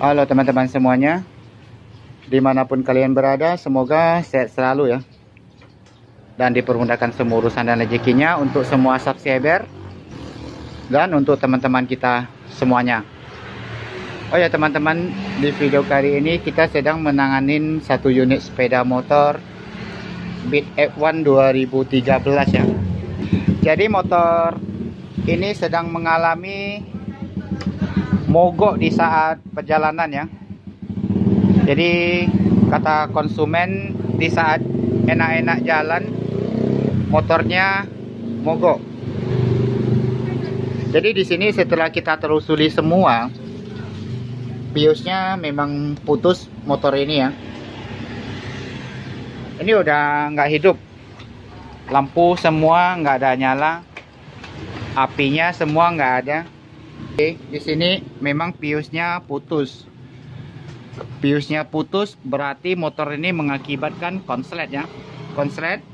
Halo teman-teman semuanya, dimanapun kalian berada, semoga sehat selalu ya, dan dipermudahkan semua urusan dan rezekinya untuk semua subscriber dan untuk teman-teman kita semuanya. Oh ya teman-teman, di video kali ini kita sedang menanganin satu unit sepeda motor Beat F1 2013 ya. Jadi motor ini sedang mengalami mogok di saat perjalanan ya. Jadi kata konsumen, di saat enak-enak jalan motornya mogok. Jadi di sini setelah kita telusuri semua, biosnya memang putus motor ini ya. Ini udah nggak hidup, lampu semua nggak ada nyala, apinya semua nggak ada. Oke, di sini memang piusnya putus. Piusnya putus berarti motor ini mengakibatkan konslet ya. Konslet.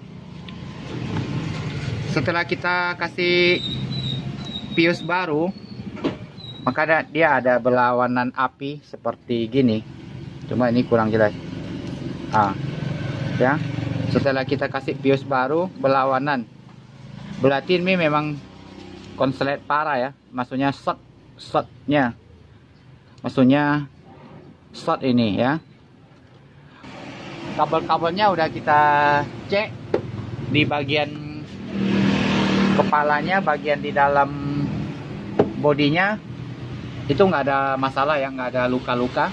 Setelah kita kasih pius baru, maka dia ada berlawanan api seperti gini. Cuma ini kurang jelas. Ya. Setelah kita kasih pius baru berlawanan, berarti ini memang konslet parah ya. Maksudnya shortnya, maksudnya short ini ya. Kabel-kabelnya udah kita cek di bagian kepalanya, bagian di dalam bodinya itu nggak ada masalah ya, nggak ada luka-luka.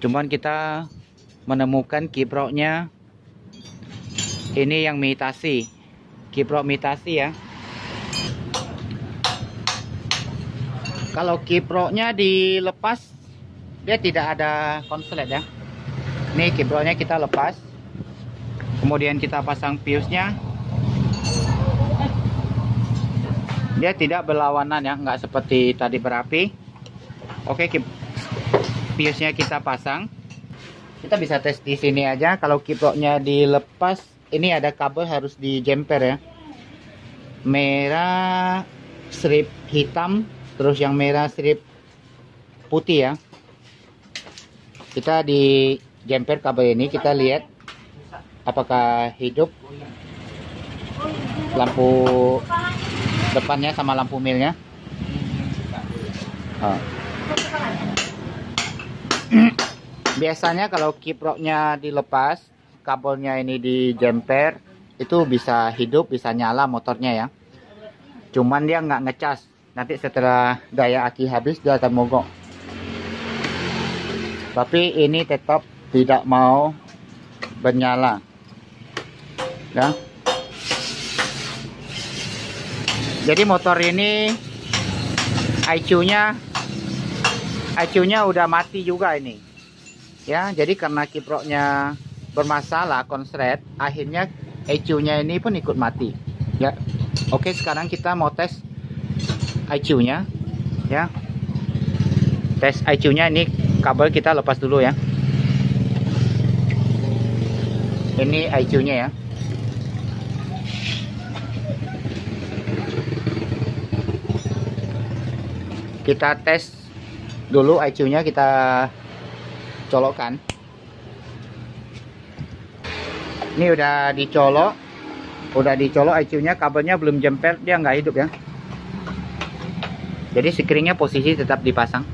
Cuman kita menemukan kiproknya ini yang imitasi, kiprok imitasi ya. Kalau kiproknya dilepas, dia tidak ada konslet ya. Ini kiproknya kita lepas, kemudian kita pasang piusnya, dia tidak berlawanan ya, nggak seperti tadi berapi. Oke, piusnya kita pasang. Kita bisa tes di sini aja. Kalau kiproknya dilepas, ini ada kabel harus dijemper ya. Merah strip hitam, terus yang merah strip putih ya. Kita di jemper kabel ini, kita lihat apakah hidup lampu depannya sama lampu milnya. Biasanya kalau kiproknya dilepas, kabelnya ini dijemper, itu bisa hidup, bisa nyala motornya ya. Cuman dia nggak ngecas. Nanti setelah daya aki habis dia akan mogok. Tapi ini tetap tidak mau bernyala ya. Jadi motor ini IQ-nya udah mati juga ini ya. Jadi karena kiproknya bermasalah konslet, akhirnya IQ-nya ini pun ikut mati ya. Oke, sekarang kita mau tes IQ-nya ya. Tes IQ-nya, ini kabel kita lepas dulu ya. Ini IQ-nya ya. Kita tes dulu IQ-nya, kita colokkan. Ini udah dicolok, IQ-nya, kabelnya belum jemper, dia nggak hidup ya. Jadi screennya posisi tetap dipasang.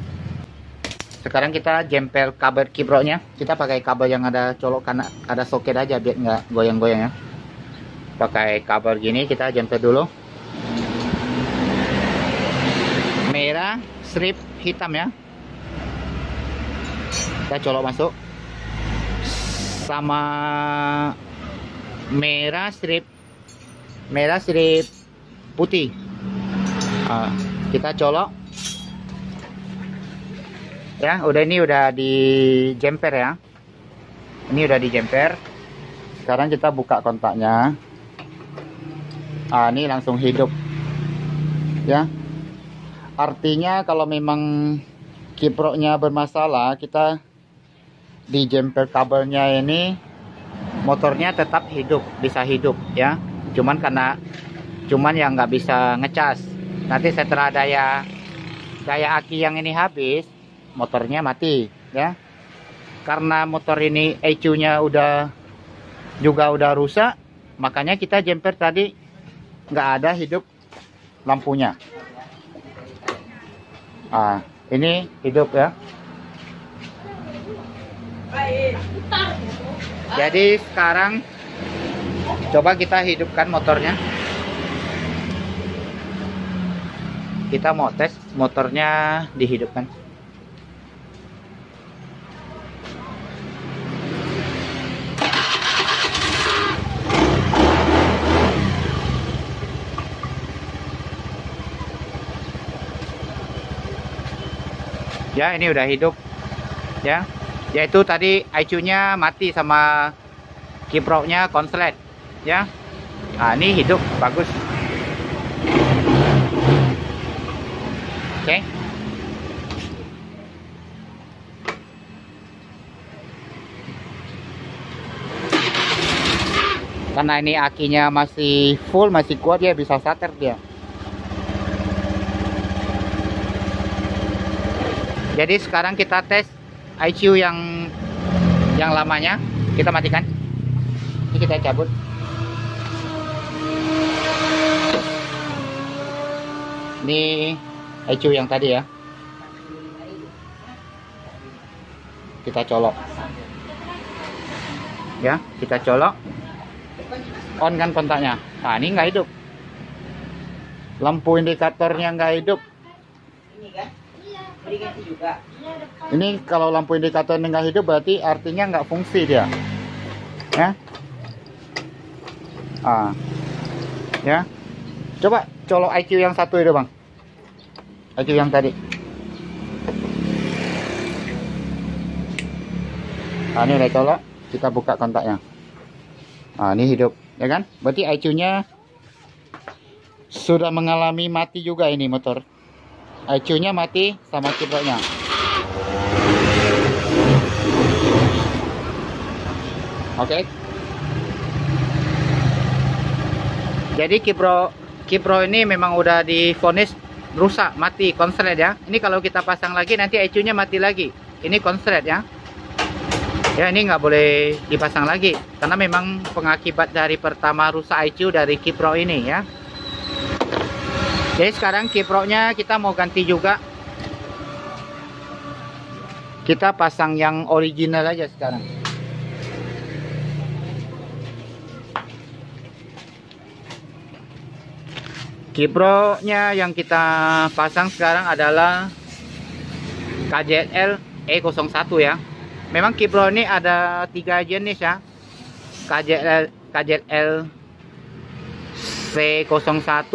Sekarang kita jemper kabel kiproknya. Kita pakai kabel yang ada colokan, ada soket aja biar nggak goyang-goyang ya. Pakai kabel gini kita jemper dulu. Merah strip hitam ya. Kita colok masuk. Sama merah strip putih. Kita colok ya. Ini udah di jemper ya. Ini udah di jemper. Sekarang kita buka kontaknya. Ini langsung hidup ya. Artinya kalau memang kiproknya bermasalah, kita di jemper kabelnya ini, motornya tetap hidup, bisa hidup ya. Cuman yang nggak bisa ngecas. Nanti setelah daya aki yang ini habis, motornya mati ya. Karena motor ini ECU-nya udah rusak, makanya kita jumper tadi nggak ada hidup lampunya. Ini hidup ya. Jadi sekarang coba kita hidupkan motornya. Kita mau tes motornya dihidupkan. Ya, ini udah hidup ya. Yaitu tadi ECU-nya mati sama kiproknya konslet ya. Ini hidup bagus. Oke. Karena ini akinya masih full, masih kuat, dia bisa starter dia. Jadi sekarang kita tes ECU yang lamanya, kita matikan. Ini kita cabut. Ini ECU yang tadi ya. Kita colok. Ya, kita colok. On kan kontaknya. Nah, ini nggak hidup. Lampu indikatornya nggak hidup. Ini kan? Diganti juga. Ini kalau lampu indikator nggak hidup berarti artinya nggak fungsi dia. Ya. Ya. Coba colok ECU yang satu itu, Bang. ECU yang tadi. Ini udah colok, kita buka kontaknya. Ini hidup, ya kan? Berarti ECU-nya sudah mengalami mati juga ini motor. ECU-nya mati sama kiproknya. Oke. Jadi kipro ini memang udah divonis rusak, mati, konslet ya. Ini kalau kita pasang lagi nanti ECU-nya mati lagi. Ini konslet ya. Ya, ini nggak boleh dipasang lagi karena memang pengakibat dari pertama rusak ECU dari kipro ini ya. Jadi sekarang kiproknya kita mau ganti juga. Kita pasang yang original aja sekarang. Kiproknya yang kita pasang sekarang adalah KZL E01 ya. Memang kipro ini ada 3 jenis ya. KZL C01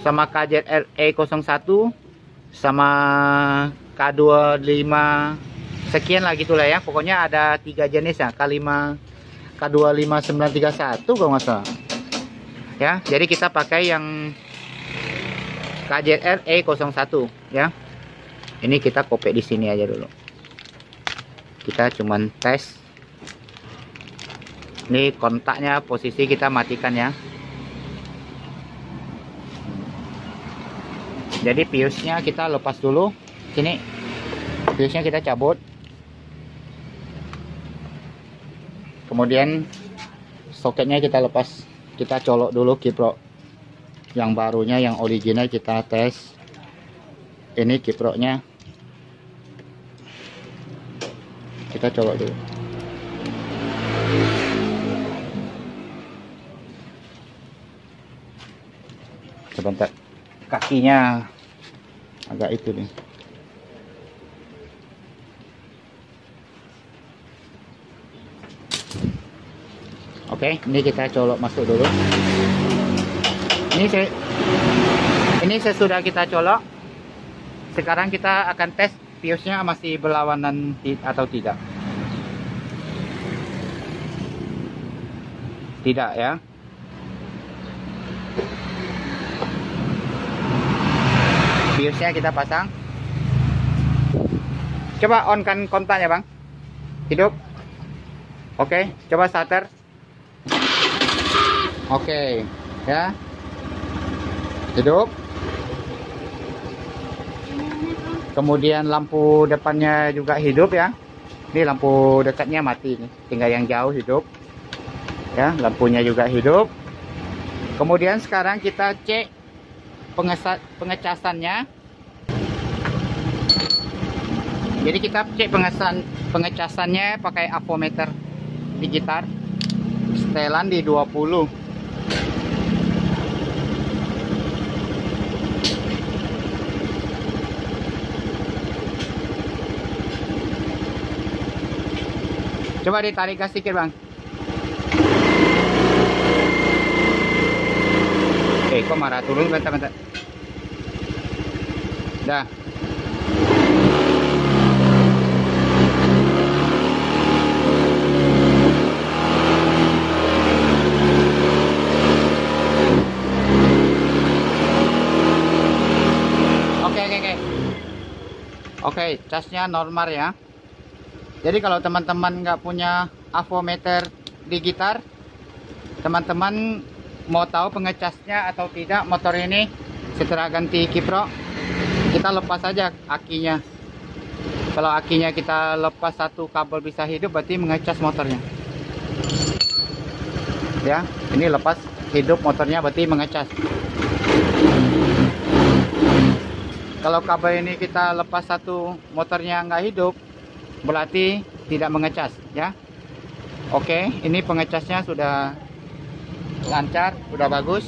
sama KZL E01 sama K25 sekian lah gitulah ya. Pokoknya ada 3 jenis ya. K25931 kalau nggak salah. Ya, jadi kita pakai yang KZL E01 ya. Ini kita kopek di sini aja dulu. Kita cuman tes. Ini kontaknya posisi kita matikan ya. Jadi fuse-nya kita lepas dulu. Sini fuse-nya kita cabut. Kemudian soketnya kita lepas. Kita colok dulu kiprok yang barunya, yang original kita tes. Ini kiproknya. Kita colok dulu. Sebentar. Kakinya agak itu nih. Oke, ini kita colok masuk dulu. Ini sesudah kita colok. Sekarang kita akan tes fuse-nya masih berlawanan atau tidak. Tidak ya. Fuse-nya kita pasang. Coba on kan kontaknya, Bang. Hidup. Oke, coba starter. Oke, ya. Hidup. Kemudian lampu depannya juga hidup ya. Ini lampu dekatnya mati nih, tinggal yang jauh hidup. Ya, lampunya juga hidup. Kemudian sekarang kita cek pengecasannya. Jadi kita cek pengecasannya pakai avometer digital. Setelan di 20. Coba ditarik gas sedikit, Bang. Kok marah turun, bentar. Dah. Oke, casnya normal ya. Jadi kalau teman-teman nggak punya avometer digital, teman-teman mau tahu pengecasnya atau tidak motor ini setelah ganti kiprok, kita lepas saja akinya. Kalau akinya kita lepas satu kabel bisa hidup, berarti mengecas motornya. Ya, ini lepas hidup motornya berarti mengecas. Kalau kabel ini kita lepas satu, motornya nggak hidup, berarti tidak mengecas ya. Oke, ini pengecasnya sudah lancar, sudah bagus.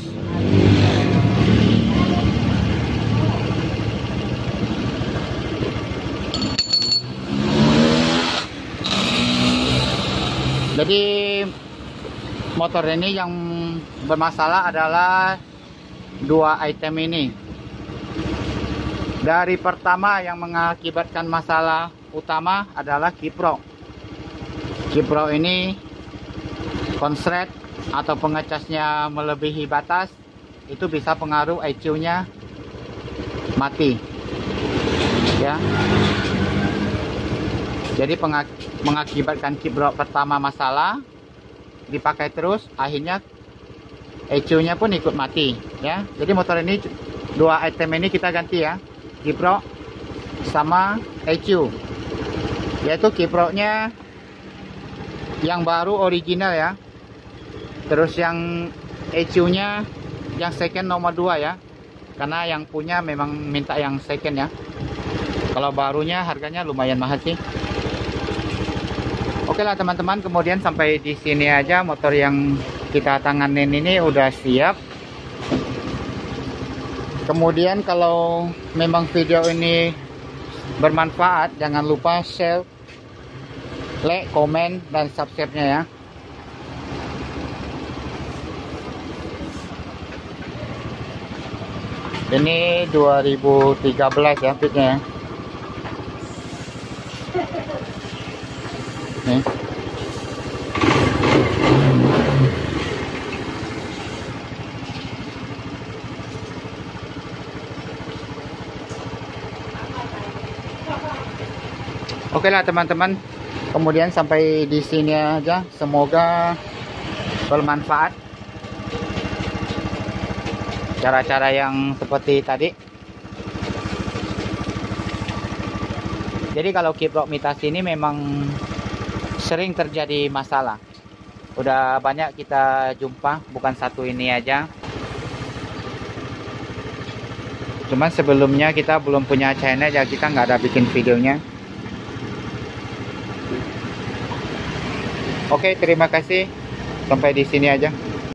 Jadi motor ini yang bermasalah adalah dua item ini. Dari pertama yang mengakibatkan masalah utama adalah kiprok. Kiprok ini konslet atau pengecasnya melebihi batas, itu bisa pengaruh ECU-nya mati. Ya. Jadi mengakibatkan kiprok pertama masalah, dipakai terus, akhirnya ECU-nya pun ikut mati. Ya. Jadi motor ini dua item ini kita ganti ya. Kiprok sama ECU, yaitu kiproknya yang baru original ya, terus yang ECU-nya yang second nomor 2 ya, karena yang punya memang minta yang second ya. Kalau barunya harganya lumayan mahal sih. Oke lah teman-teman, kemudian sampai di sini aja motor yang kita tanganin ini udah siap. Kemudian kalau memang video ini bermanfaat, jangan lupa share, like, komen, dan subscribe-nya ya. Ini 2013 ya pitnya ya. Nih. Oke lah teman-teman, kemudian sampai di sini aja. Semoga bermanfaat cara-cara yang seperti tadi. Jadi kalau kiprok mitas ini memang sering terjadi masalah. Udah banyak kita jumpa, bukan satu ini aja. Cuman sebelumnya kita belum punya channel, ya kita nggak ada bikin videonya. Oke, terima kasih. Sampai di sini aja.